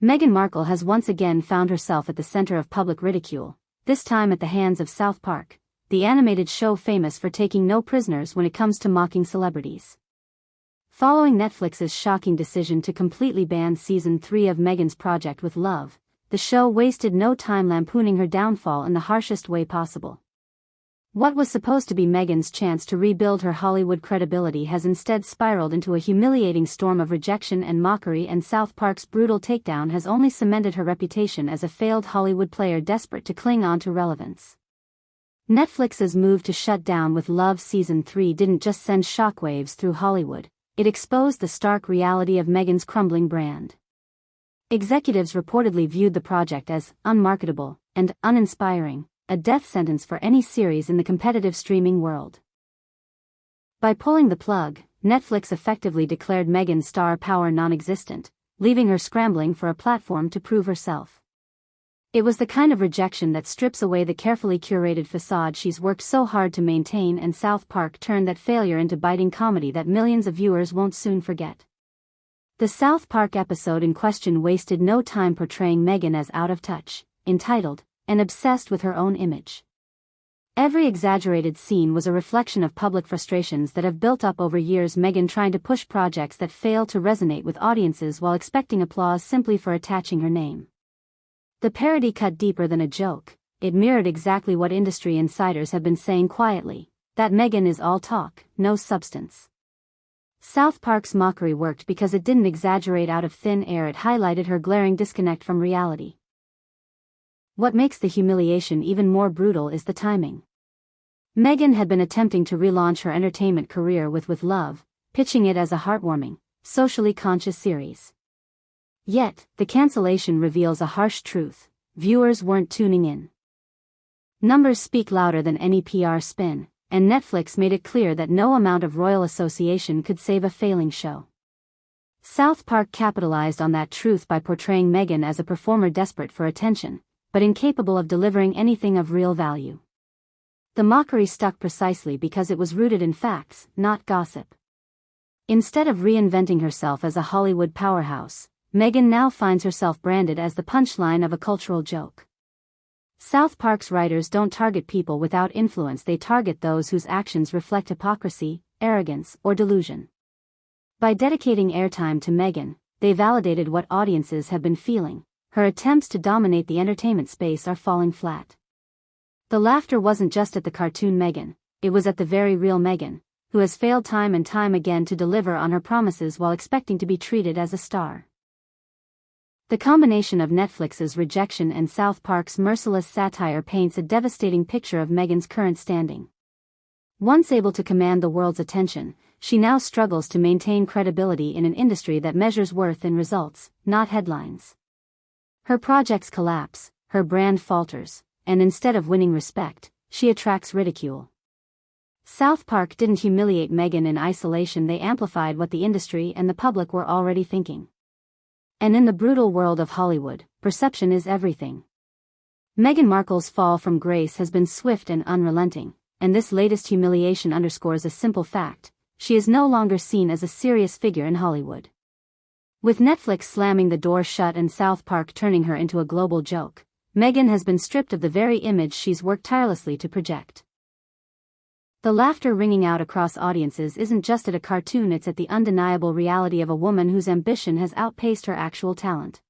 Meghan Markle has once again found herself at the center of public ridicule, this time at the hands of South Park, the animated show famous for taking no prisoners when it comes to mocking celebrities. Following Netflix's shocking decision to completely ban Season 3 of Meghan's project with Love, the show wasted no time lampooning her downfall in the harshest way possible. What was supposed to be Meghan's chance to rebuild her Hollywood credibility has instead spiraled into a humiliating storm of rejection and mockery, and South Park's brutal takedown has only cemented her reputation as a failed Hollywood player desperate to cling on to relevance. Netflix's move to shut down with Love Season 3 didn't just send shockwaves through Hollywood, it exposed the stark reality of Meghan's crumbling brand. Executives reportedly viewed the project as unmarketable and uninspiring, a death sentence for any series in the competitive streaming world. By pulling the plug, Netflix effectively declared Meghan's star power non-existent, leaving her scrambling for a platform to prove herself. It was the kind of rejection that strips away the carefully curated facade she's worked so hard to maintain, and South Park turned that failure into biting comedy that millions of viewers won't soon forget. The South Park episode in question wasted no time portraying Meghan as out of touch, entitled, and obsessed with her own image. Every exaggerated scene was a reflection of public frustrations that have built up over years. Meghan trying to push projects that fail to resonate with audiences while expecting applause simply for attaching her name. The parody cut deeper than a joke. It mirrored exactly what industry insiders have been saying quietly, that Meghan is all talk, no substance. South Park's mockery worked because it didn't exaggerate out of thin air. It highlighted her glaring disconnect from reality. What makes the humiliation even more brutal is the timing. Meghan had been attempting to relaunch her entertainment career with Love, pitching it as a heartwarming, socially conscious series. Yet, the cancellation reveals a harsh truth: viewers weren't tuning in. Numbers speak louder than any PR spin, and Netflix made it clear that no amount of royal association could save a failing show. South Park capitalized on that truth by portraying Meghan as a performer desperate for attention, but incapable of delivering anything of real value. The mockery stuck precisely because it was rooted in facts, not gossip. Instead of reinventing herself as a Hollywood powerhouse, Meghan now finds herself branded as the punchline of a cultural joke. South Park's writers don't target people without influence, they target those whose actions reflect hypocrisy, arrogance, or delusion. By dedicating airtime to Meghan, they validated what audiences have been feeling: her attempts to dominate the entertainment space are falling flat. The laughter wasn't just at the cartoon Meghan, it was at the very real Meghan, who has failed time and time again to deliver on her promises while expecting to be treated as a star. The combination of Netflix's rejection and South Park's merciless satire paints a devastating picture of Meghan's current standing. Once able to command the world's attention, she now struggles to maintain credibility in an industry that measures worth in results, not headlines. Her projects collapse, her brand falters, and instead of winning respect, she attracts ridicule. South Park didn't humiliate Meghan in isolation, they amplified what the industry and the public were already thinking. And in the brutal world of Hollywood, perception is everything. Meghan Markle's fall from grace has been swift and unrelenting, and this latest humiliation underscores a simple fact: she is no longer seen as a serious figure in Hollywood. With Netflix slamming the door shut and South Park turning her into a global joke, Meghan has been stripped of the very image she's worked tirelessly to project. The laughter ringing out across audiences isn't just at a cartoon, it's at the undeniable reality of a woman whose ambition has outpaced her actual talent.